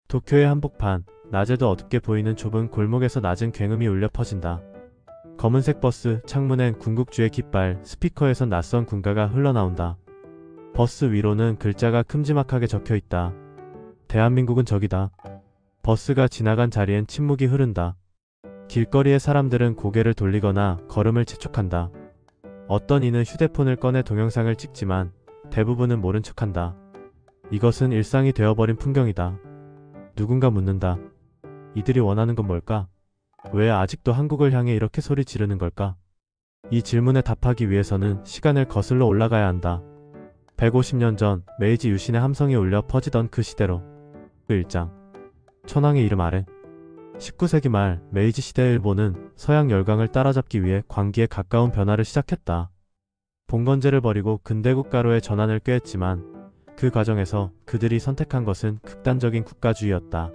도쿄의 한복판, 낮에도 어둡게 보이는 좁은 골목에서 낮은 굉음이 울려 퍼진다. 검은색 버스, 창문엔 군국주의 깃발, 스피커에선 낯선 군가가 흘러나온다. 버스 위로는 글자가 큼지막하게 적혀있다. 대한민국은 저기다. 버스가 지나간 자리엔 침묵이 흐른다. 길거리의 사람들은 고개를 돌리거나 걸음을 재촉한다. 어떤 이는 휴대폰을 꺼내 동영상을 찍지만 대부분은 모른 척한다. 이것은 일상이 되어버린 풍경이다. 누군가 묻는다. 이들이 원하는 건 뭘까? 왜 아직도 한국을 향해 이렇게 소리 지르는 걸까? 이 질문에 답하기 위해서는 시간을 거슬러 올라가야 한다. 150년 전 메이지 유신의 함성이 울려 퍼지던 그 시대로. 그 일장. 천황의 이름 아래. 19세기 말 메이지 시대의 일본은 서양 열강을 따라잡기 위해 광기에 가까운 변화를 시작했다. 봉건제를 버리고 근대국가로의 전환을 꾀했지만 그 과정에서 그들이 선택한 것은 극단적인 국가주의였다.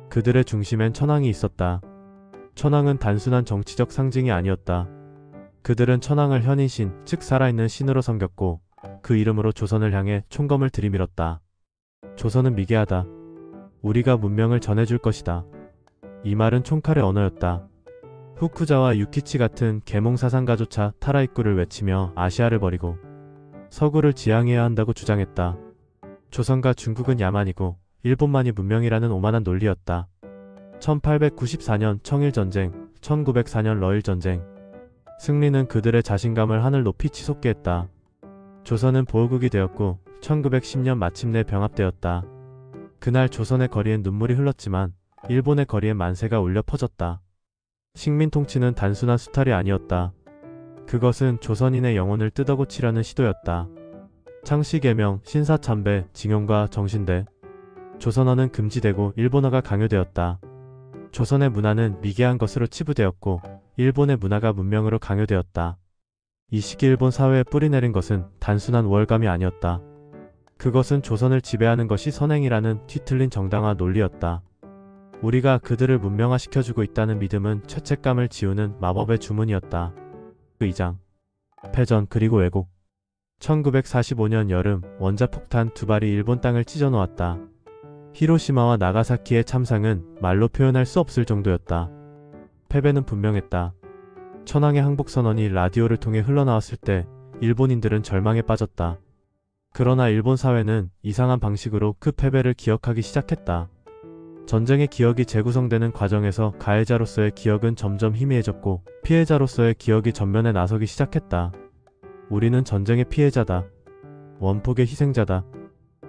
그들의 중심엔 천황이 있었다. 천황은 단순한 정치적 상징이 아니었다. 그들은 천황을 현인신, 즉 살아있는 신으로 섬겼고 그 이름으로 조선을 향해 총검을 들이밀었다. 조선은 미개하다. 우리가 문명을 전해줄 것이다. 이 말은 총칼의 언어였다. 후쿠자와 유키치 같은 계몽사상가조차 타라이꾸를 외치며 아시아를 버리고 서구를 지향해야 한다고 주장했다. 조선과 중국은 야만이고 일본만이 문명이라는 오만한 논리였다. 1894년 청일전쟁, 1904년 러일전쟁. 승리는 그들의 자신감을 하늘 높이 치솟게 했다. 조선은 보호국이 되었고 1910년 마침내 병합되었다. 그날 조선의 거리엔 눈물이 흘렀지만 일본의 거리엔 만세가 울려 퍼졌다. 식민통치는 단순한 수탈이 아니었다. 그것은 조선인의 영혼을 뜯어고치려는 시도였다. 창씨개명, 신사참배, 징용과 정신대. 조선어는 금지되고 일본어가 강요되었다. 조선의 문화는 미개한 것으로 치부되었고 일본의 문화가 문명으로 강요되었다. 이 시기 일본 사회에 뿌리내린 것은 단순한 우월감이 아니었다. 그것은 조선을 지배하는 것이 선행이라는 뒤틀린 정당화 논리였다. 우리가 그들을 문명화시켜주고 있다는 믿음은 죄책감을 지우는 마법의 주문이었다. 그 2장. 패전 그리고 왜곡. 1945년 여름 원자폭탄 2발이 일본 땅을 찢어놓았다. 히로시마와 나가사키의 참상은 말로 표현할 수 없을 정도였다. 패배는 분명했다. 천황의 항복선언이 라디오를 통해 흘러나왔을 때 일본인들은 절망에 빠졌다. 그러나 일본 사회는 이상한 방식으로 그 패배를 기억하기 시작했다. 전쟁의 기억이 재구성되는 과정에서 가해자로서의 기억은 점점 희미해졌고 피해자로서의 기억이 전면에 나서기 시작했다. 우리는 전쟁의 피해자다. 원폭의 희생자다.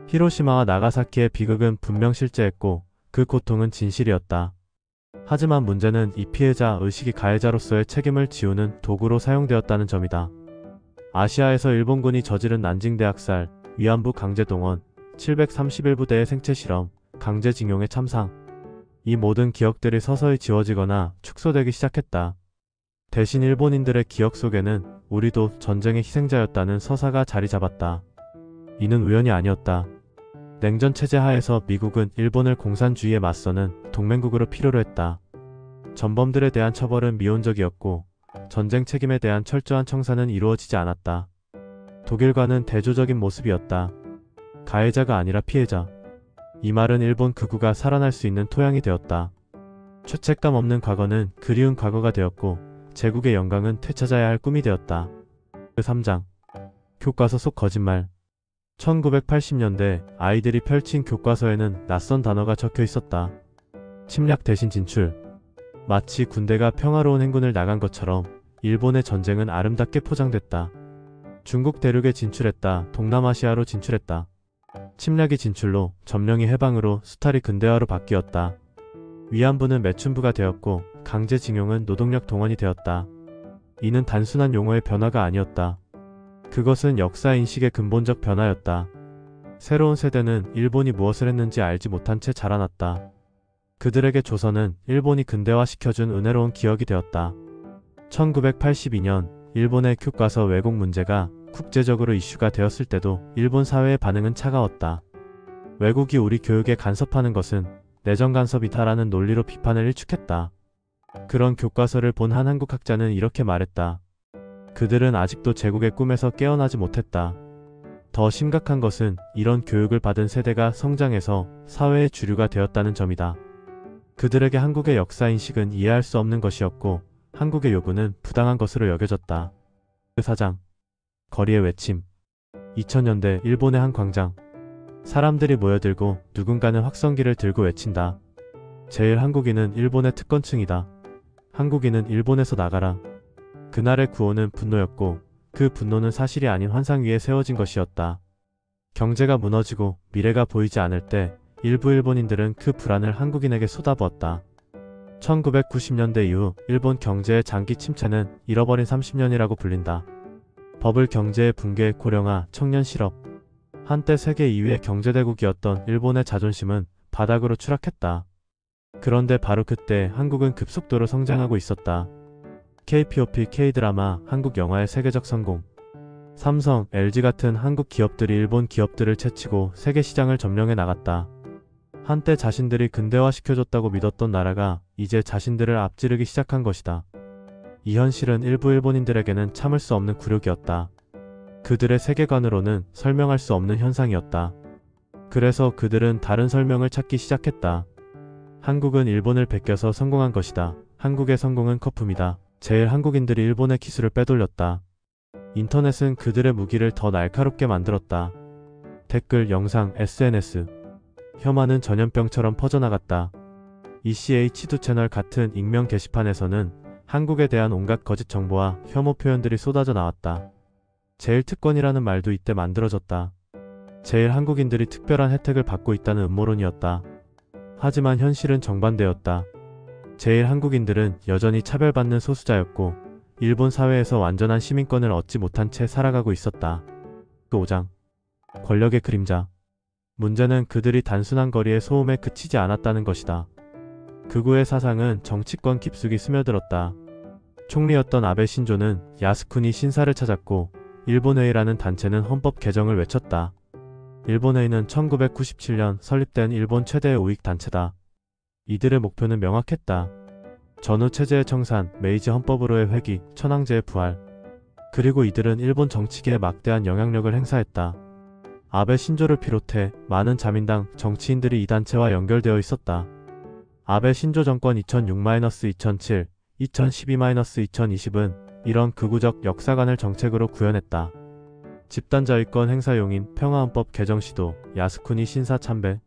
히로시마와 나가사키의 비극은 분명 실제했고 그 고통은 진실이었다. 하지만 문제는 이 피해자 의식이 가해자로서의 책임을 지우는 도구로 사용되었다는 점이다. 아시아에서 일본군이 저지른 난징대 학살, 위안부 강제동원, 731부대의 생체실험, 강제징용의 참상. 이 모든 기억들이 서서히 지워지거나 축소되기 시작했다. 대신 일본인들의 기억 속에는 우리도 전쟁의 희생자였다는 서사가 자리 잡았다. 이는 우연이 아니었다. 냉전 체제 하에서 미국은 일본을 공산주의에 맞서는 동맹국으로 필요로 했다. 전범들에 대한 처벌은 미온적이었고 전쟁 책임에 대한 철저한 청산은 이루어지지 않았다. 독일과는 대조적인 모습이었다. 가해자가 아니라 피해자. 이 말은 일본 극우가 살아날 수 있는 토양이 되었다. 죄책감 없는 과거는 그리운 과거가 되었고 제국의 영광은 되찾아야 할 꿈이 되었다. 그 3장. 교과서 속 거짓말. 1980년대 아이들이 펼친 교과서에는 낯선 단어가 적혀 있었다. 침략 대신 진출. 마치 군대가 평화로운 행군을 나간 것처럼 일본의 전쟁은 아름답게 포장됐다. 중국 대륙에 진출했다. 동남아시아로 진출했다. 침략이 진출로, 점령이 해방으로, 수탈이 근대화로 바뀌었다. 위안부는 매춘부가 되었고 강제징용은 노동력 동원이 되었다. 이는 단순한 용어의 변화가 아니었다. 그것은 역사인식의 근본적 변화였다. 새로운 세대는 일본이 무엇을 했는지 알지 못한 채 자라났다. 그들에게 조선은 일본이 근대화시켜준 은혜로운 기억이 되었다. 1982년 일본의 교과서 왜곡 문제가 국제적으로 이슈가 되었을 때도 일본 사회의 반응은 차가웠다. 외국이 우리 교육에 간섭하는 것은 내정 간섭이다라는 논리로 비판을 일축했다. 그런 교과서를 본 한 한국 학자는 이렇게 말했다. 그들은 아직도 제국의 꿈에서 깨어나지 못했다. 더 심각한 것은 이런 교육을 받은 세대가 성장해서 사회의 주류가 되었다는 점이다. 그들에게 한국의 역사인식은 이해할 수 없는 것이었고 한국의 요구는 부당한 것으로 여겨졌다. 사장. 거리의 외침. 2000년대 일본의 한 광장. 사람들이 모여들고 누군가는 확성기를 들고 외친다. 제일 한국인은 일본의 특권층이다. 한국인은 일본에서 나가라. 그날의 구호는 분노였고 그 분노는 사실이 아닌 환상 위에 세워진 것이었다. 경제가 무너지고 미래가 보이지 않을 때 일부 일본인들은 그 불안을 한국인에게 쏟아부었다. 1990년대 이후 일본 경제의 장기 침체는 잃어버린 30년이라고 불린다. 버블 경제의 붕괴, 고령화, 청년 실업. 한때 세계 2위의 경제대국이었던 일본의 자존심은 바닥으로 추락했다. 그런데 바로 그때 한국은 급속도로 성장하고 있었다. K-POP, K-드라마, 한국 영화의 세계적 성공. 삼성, LG 같은 한국 기업들이 일본 기업들을 채치고 세계 시장을 점령해 나갔다. 한때 자신들이 근대화시켜줬다고 믿었던 나라가 이제 자신들을 앞지르기 시작한 것이다. 이 현실은 일부 일본인들에게는 참을 수 없는 굴욕이었다. 그들의 세계관으로는 설명할 수 없는 현상이었다. 그래서 그들은 다른 설명을 찾기 시작했다. 한국은 일본을 베껴서 성공한 것이다. 한국의 성공은 거품이다. 제일 한국인들이 일본의 기술을 빼돌렸다. 인터넷은 그들의 무기를 더 날카롭게 만들었다. 댓글, 영상, SNS. 혐오는 전염병처럼 퍼져나갔다. ECH2 채널 같은 익명 게시판에서는 한국에 대한 온갖 거짓 정보와 혐오 표현들이 쏟아져 나왔다. 제일 특권이라는 말도 이때 만들어졌다. 제일 한국인들이 특별한 혜택을 받고 있다는 음모론이었다. 하지만 현실은 정반대였다. 제일 한국인들은 여전히 차별받는 소수자였고 일본 사회에서 완전한 시민권을 얻지 못한 채 살아가고 있었다. 5장. 권력의 그림자. 문제는 그들이 단순한 거리의 소음에 그치지 않았다는 것이다. 극우의 사상은 정치권 깊숙이 스며들었다. 총리였던 아베 신조는 야스쿠니 신사를 찾았고 일본회의라는 단체는 헌법 개정을 외쳤다. 일본회의는 1997년 설립된 일본 최대의 우익단체다. 이들의 목표는 명확했다. 전후 체제의 청산, 메이지 헌법으로의 회귀, 천황제의 부활. 그리고 이들은 일본 정치계에 막대한 영향력을 행사했다. 아베 신조를 비롯해 많은 자민당 정치인들이 이 단체와 연결되어 있었다. 아베 신조 정권 2006-2007, 2012-2020은 이런 극우적 역사관을 정책으로 구현했다. 집단자위권 행사용인 평화헌법 개정 시도, 야스쿠니 신사 참배.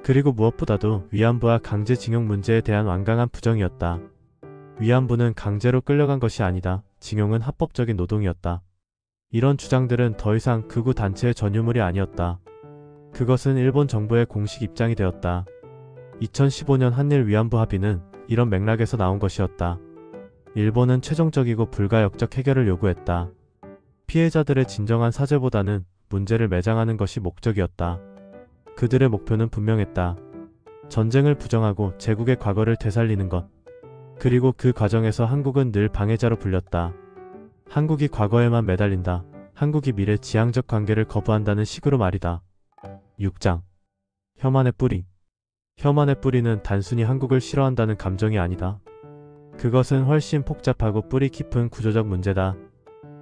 그리고 무엇보다도 위안부와 강제징용 문제에 대한 완강한 부정이었다. 위안부는 강제로 끌려간 것이 아니다. 징용은 합법적인 노동이었다. 이런 주장들은 더 이상 극우 단체의 전유물이 아니었다. 그것은 일본 정부의 공식 입장이 되었다. 2015년 한일 위안부 합의는 이런 맥락에서 나온 것이었다. 일본은 최종적이고 불가역적 해결을 요구했다. 피해자들의 진정한 사죄보다는 문제를 매장하는 것이 목적이었다. 그들의 목표는 분명했다. 전쟁을 부정하고 제국의 과거를 되살리는 것. 그리고 그 과정에서 한국은 늘 방해자로 불렸다. 한국이 과거에만 매달린다. 한국이 미래 지향적 관계를 거부한다는 식으로 말이다. 6장. 혐한의 뿌리. 혐한의 뿌리는 단순히 한국을 싫어한다는 감정이 아니다. 그것은 훨씬 복잡하고 뿌리 깊은 구조적 문제다.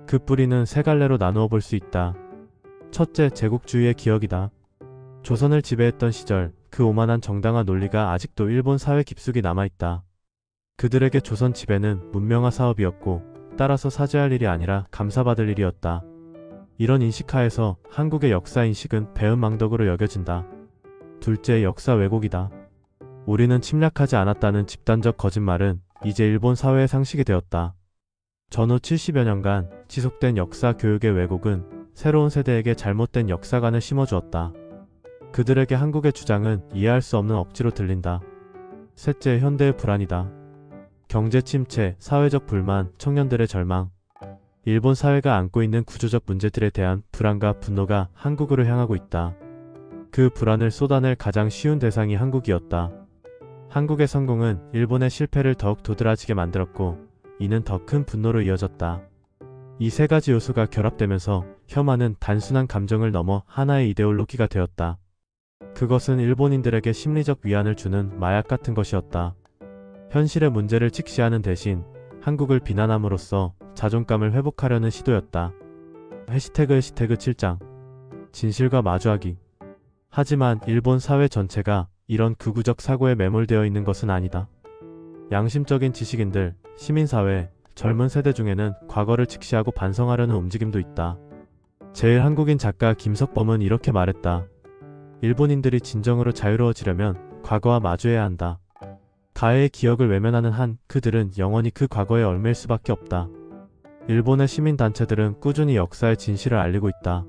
그 뿌리는 세 갈래로 나누어 볼 수 있다. 첫째, 제국주의의 기억이다. 조선을 지배했던 시절 그 오만한 정당화 논리가 아직도 일본 사회 깊숙이 남아있다. 그들에게 조선 지배는 문명화 사업이었고 따라서 사죄할 일이 아니라 감사받을 일이었다. 이런 인식하에서 한국의 역사인식은 배은망덕으로 여겨진다. 둘째, 역사 왜곡이다. 우리는 침략하지 않았다는 집단적 거짓말은 이제 일본 사회의 상식이 되었다. 전후 70여 년간 지속된 역사 교육의 왜곡은 새로운 세대에게 잘못된 역사관을 심어주었다. 그들에게 한국의 주장은 이해할 수 없는 억지로 들린다. 셋째, 현대의 불안이다. 경제 침체, 사회적 불만, 청년들의 절망. 일본 사회가 안고 있는 구조적 문제들에 대한 불안과 분노가 한국으로 향하고 있다. 그 불안을 쏟아낼 가장 쉬운 대상이 한국이었다. 한국의 성공은 일본의 실패를 더욱 도드라지게 만들었고 이는 더 큰 분노로 이어졌다. 이 세 가지 요소가 결합되면서 혐한은 단순한 감정을 넘어 하나의 이데올로기가 되었다. 그것은 일본인들에게 심리적 위안을 주는 마약 같은 것이었다. 현실의 문제를 직시하는 대신 한국을 비난함으로써 자존감을 회복하려는 시도였다. 해시태그 7장. 진실과 마주하기. 하지만 일본 사회 전체가 이런 극우적 사고에 매몰되어 있는 것은 아니다. 양심적인 지식인들, 시민사회, 젊은 세대 중에는 과거를 직시하고 반성하려는 움직임도 있다. 제일 한국인 작가 김석범은 이렇게 말했다. 일본인들이 진정으로 자유로워지려면 과거와 마주해야 한다. 가해의 기억을 외면하는 한 그들은 영원히 그 과거에 얽매일 수밖에 없다. 일본의 시민단체들은 꾸준히 역사의 진실을 알리고 있다.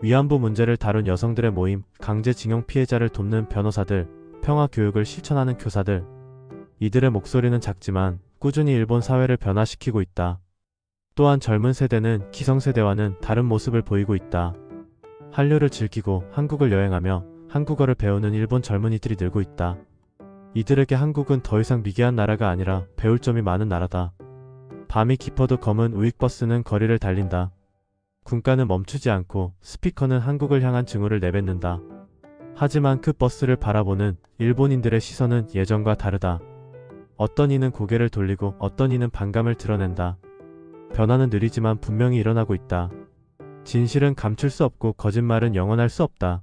위안부 문제를 다룬 여성들의 모임, 강제징용 피해자를 돕는 변호사들, 평화교육을 실천하는 교사들. 이들의 목소리는 작지만 꾸준히 일본 사회를 변화시키고 있다. 또한 젊은 세대는 기성세대와는 다른 모습을 보이고 있다. 한류를 즐기고 한국을 여행하며 한국어를 배우는 일본 젊은이들이 늘고 있다. 이들에게 한국은 더 이상 미개한 나라가 아니라 배울 점이 많은 나라다. 밤이 깊어도 검은 우익버스는 거리를 달린다. 군가는 멈추지 않고 스피커는 한국을 향한 증오를 내뱉는다. 하지만 그 버스를 바라보는 일본인들의 시선은 예전과 다르다. 어떤 이는 고개를 돌리고 어떤 이는 반감을 드러낸다. 변화는 느리지만 분명히 일어나고 있다. 진실은 감출 수 없고 거짓말은 영원할 수 없다.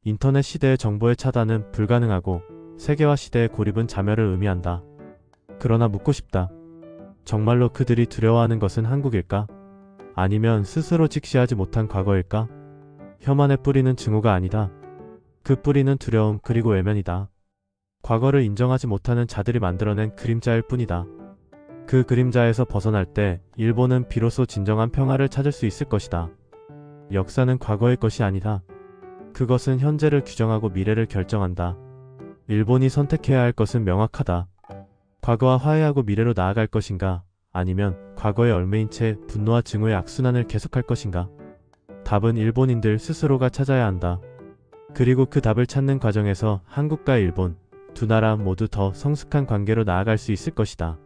인터넷 시대의 정보의 차단은 불가능하고 세계화 시대의 고립은 자멸을 의미한다. 그러나 묻고 싶다. 정말로 그들이 두려워하는 것은 한국일까? 아니면 스스로 직시하지 못한 과거일까? 혐한의 뿌리는 증오가 아니다. 그 뿌리는 두려움 그리고 외면이다. 과거를 인정하지 못하는 자들이 만들어낸 그림자일 뿐이다. 그 그림자에서 벗어날 때 일본은 비로소 진정한 평화를 찾을 수 있을 것이다. 역사는 과거의 것이 아니다. 그것은 현재를 규정하고 미래를 결정한다. 일본이 선택해야 할 것은 명확하다. 과거와 화해하고 미래로 나아갈 것인가? 아니면 과거에 얽매인 채 분노와 증오의 악순환을 계속할 것인가? 답은 일본인들 스스로가 찾아야 한다. 그리고 그 답을 찾는 과정에서 한국과 일본, 두 나라 모두 더 성숙한 관계로 나아갈 수 있을 것이다.